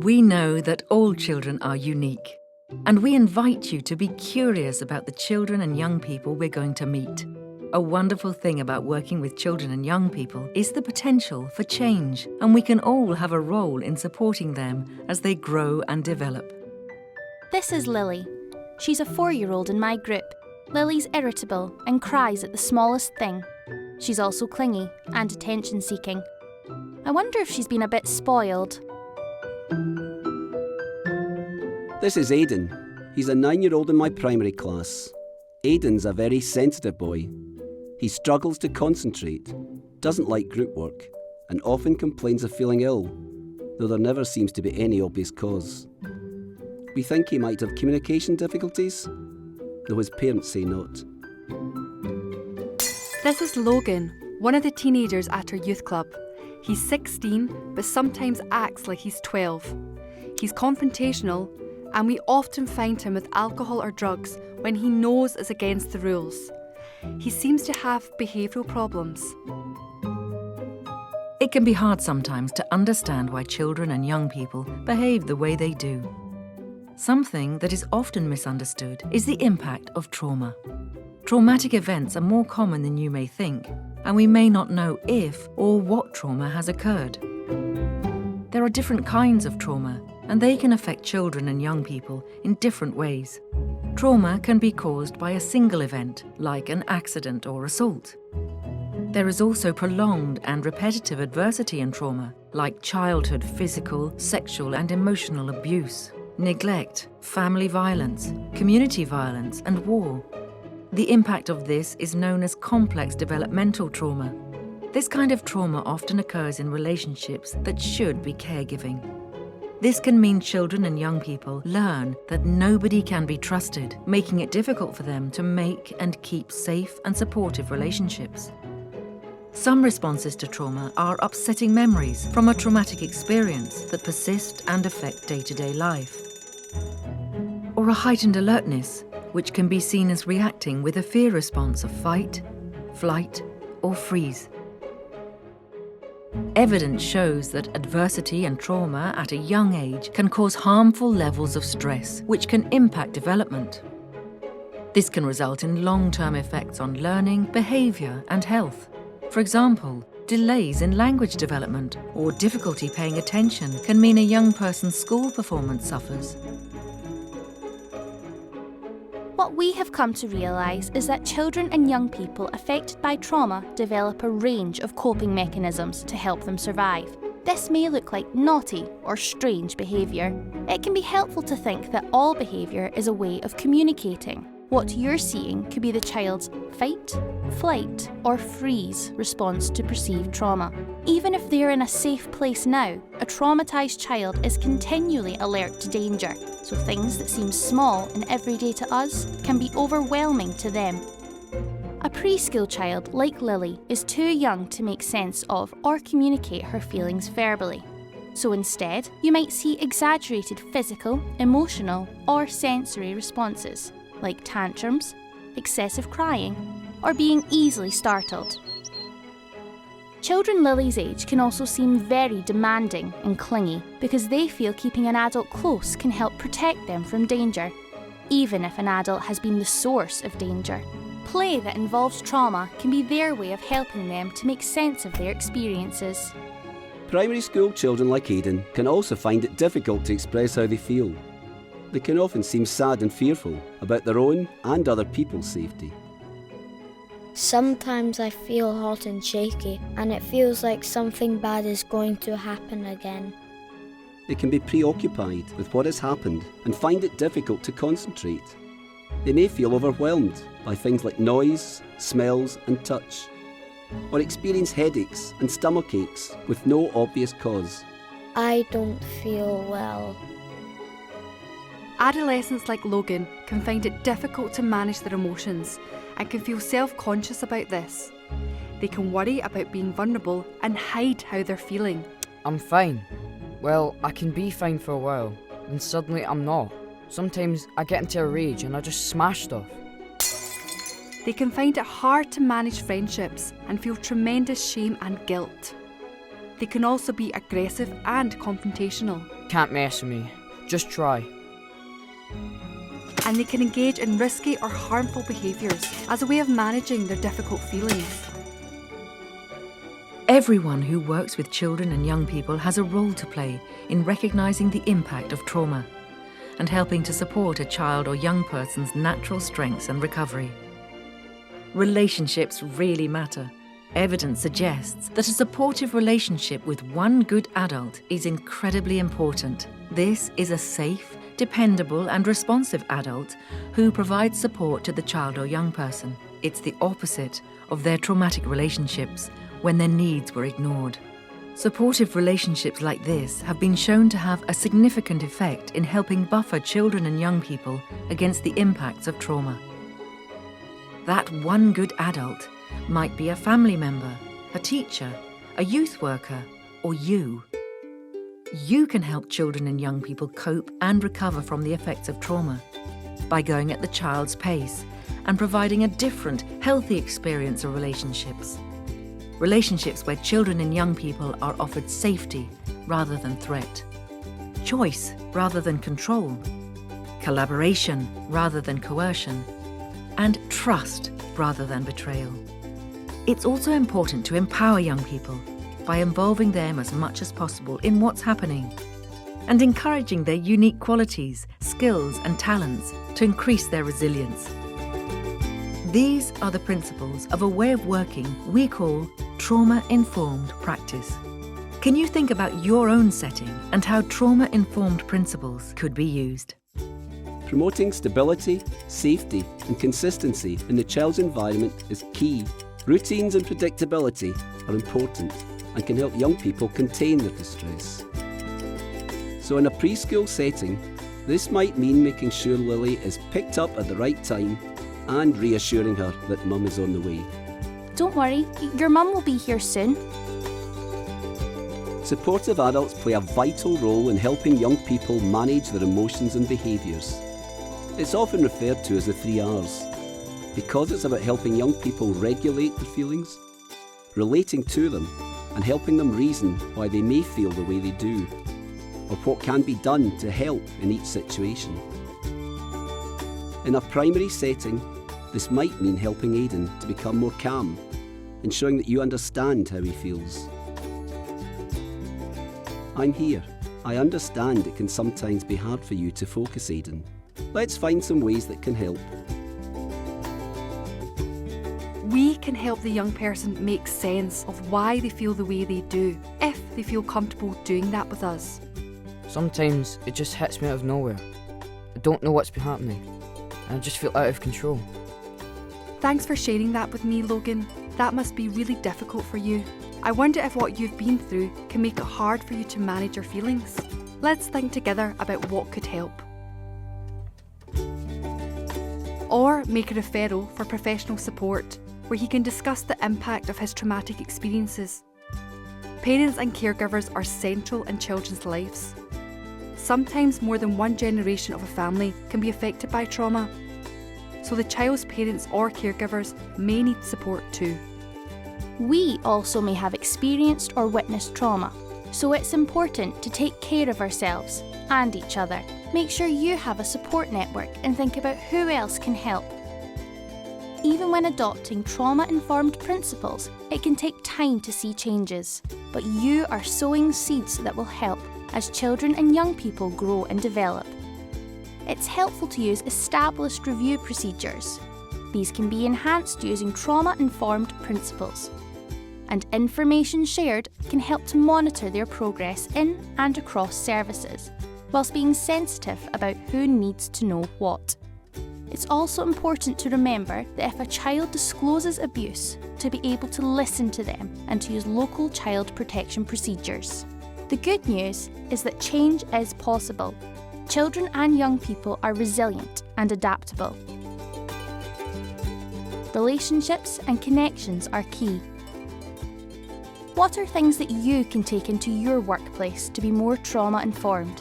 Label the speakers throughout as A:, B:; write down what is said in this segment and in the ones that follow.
A: We know that all children are unique, and we invite you to be curious about the children and young people we're going to meet. A wonderful thing about working with children and young people is the potential for change, and we can all have a role in supporting them as they grow and develop.
B: This is Lily. She's a 4-year-old in my group. Lily's irritable and cries at the smallest thing. She's also clingy and attention-seeking. I wonder if she's been a bit spoiled.
C: This is Aidan. He's a 9-year-old in my primary class. Aidan's a very sensitive boy. He struggles to concentrate, doesn't like group work, and often complains of feeling ill, though there never seems to be any obvious cause. We think he might have communication difficulties, though his parents say not.
D: This is Logan, one of the teenagers at our youth club. He's 16, but sometimes acts like he's 12. He's confrontational, and we often find him with alcohol or drugs when he knows it's against the rules. He seems to have behavioural problems.
A: It can be hard sometimes to understand why children and young people behave the way they do. Something that is often misunderstood is the impact of trauma. Traumatic events are more common than you may think, and we may not know if or what trauma has occurred. There are different kinds of trauma, and they can affect children and young people in different ways. Trauma can be caused by a single event, like an accident or assault. There is also prolonged and repetitive adversity and trauma, like childhood physical, sexual and emotional abuse, neglect, family violence, community violence and war. The impact of this is known as complex developmental trauma. This kind of trauma often occurs in relationships that should be caregiving. This can mean children and young people learn that nobody can be trusted, making it difficult for them to make and keep safe and supportive relationships. Some responses to trauma are upsetting memories from a traumatic experience that persist and affect day-to-day life. Or a heightened alertness, which can be seen as reacting with a fear response of fight, flight, or freeze. Evidence shows that adversity and trauma at a young age can cause harmful levels of stress, which can impact development. This can result in long-term effects on learning, behaviour and health. For example, delays in language development or difficulty paying attention can mean a young person's school performance suffers.
B: What we have come to realise is that children and young people affected by trauma develop a range of coping mechanisms to help them survive. This may look like naughty or strange behaviour. It can be helpful to think that all behaviour is a way of communicating. What you're seeing could be the child's fight, flight or freeze response to perceived trauma. Even if they're in a safe place now, a traumatised child is continually alert to danger, so things that seem small and everyday to us can be overwhelming to them. A preschool child like Lily is too young to make sense of or communicate her feelings verbally. So instead, you might see exaggerated physical, emotional or sensory responses, like tantrums, excessive crying, or being easily startled. Children Lily's age can also seem very demanding and clingy because they feel keeping an adult close can help protect them from danger, even if an adult has been the source of danger. Play that involves trauma can be their way of helping them to make sense of their experiences.
C: Primary school children like Aidan can also find it difficult to express how they feel. They can often seem sad and fearful about their own and other people's safety.
E: Sometimes I feel hot and shaky, and it feels like something bad is going to happen again.
C: They can be preoccupied with what has happened and find it difficult to concentrate. They may feel overwhelmed by things like noise, smells and touch, or experience headaches and stomach aches with no obvious cause.
E: I don't feel well.
D: Adolescents like Logan can find it difficult to manage their emotions and can feel self-conscious about this. They can worry about being vulnerable and hide how they're feeling.
F: I'm fine. Well, I can be fine for a while, and suddenly I'm not. Sometimes I get into a rage and I just smash stuff.
D: They can find it hard to manage friendships and feel tremendous shame and guilt. They can also be aggressive and confrontational.
F: Can't mess with me. Just try.
D: And they can engage in risky or harmful behaviours as a way of managing their difficult feelings.
A: Everyone who works with children and young people has a role to play in recognising the impact of trauma and helping to support a child or young person's natural strengths and recovery. Relationships really matter. Evidence suggests that a supportive relationship with one good adult is incredibly important. This is a safe, dependable and responsive adult who provides support to the child or young person. It's the opposite of their traumatic relationships when their needs were ignored. Supportive relationships like this have been shown to have a significant effect in helping buffer children and young people against the impacts of trauma. That one good adult might be a family member, a teacher, a youth worker, or you. You can help children and young people cope and recover from the effects of trauma by going at the child's pace and providing a different, healthy experience of relationships. Relationships where children and young people are offered safety rather than threat, choice rather than control, collaboration rather than coercion, and trust rather than betrayal. It's also important to empower young people by involving them as much as possible in what's happening and encouraging their unique qualities, skills and talents to increase their resilience. These are the principles of a way of working we call trauma-informed practice. Can you think about your own setting and how trauma-informed principles could be used?
C: Promoting stability, safety and consistency in the child's environment is key. Routines and predictability are important and can help young people contain their distress. So in a preschool setting, this might mean making sure Lily is picked up at the right time and reassuring her that mum is on the way.
B: Don't worry, your mum will be here soon.
C: Supportive adults play a vital role in helping young people manage their emotions and behaviours. It's often referred to as the 3 R's, because it's about helping young people regulate their feelings, relating to them, and helping them reason why they may feel the way they do, or what can be done to help in each situation. In a primary setting, this might mean helping Aidan to become more calm, ensuring that you understand how he feels. I'm here. I understand it can sometimes be hard for you to focus, Aidan. Let's find some ways that can help.
D: We can help the young person make sense of why they feel the way they do, if they feel comfortable doing that with us.
F: Sometimes it just hits me out of nowhere. I don't know what's been happening, and I just feel out of control.
D: Thanks for sharing that with me, Logan. That must be really difficult for you. I wonder if what you've been through can make it hard for you to manage your feelings. Let's think together about what could help. Or make a referral for professional support, where he can discuss the impact of his traumatic experiences. Parents and caregivers are central in children's lives. Sometimes more than one generation of a family can be affected by trauma, so the child's parents or caregivers may need support too.
B: We also may have experienced or witnessed trauma, so it's important to take care of ourselves and each other. Make sure you have a support network and think about who else can help. Even when adopting trauma-informed principles, it can take time to see changes, but you are sowing seeds that will help as children and young people grow and develop. It's helpful to use established review procedures. These can be enhanced using trauma-informed principles. And information shared can help to monitor their progress in and across services, whilst being sensitive about who needs to know what. It's also important to remember that if a child discloses abuse, to be able to listen to them and to use local child protection procedures. The good news is that change is possible. Children and young people are resilient and adaptable. Relationships and connections are key. What are things that you can take into your workplace to be more trauma-informed?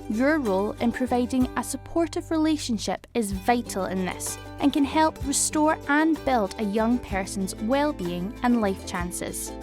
B: Your role in providing a supportive relationship is vital in this and can help restore and build a young person's well-being and life chances.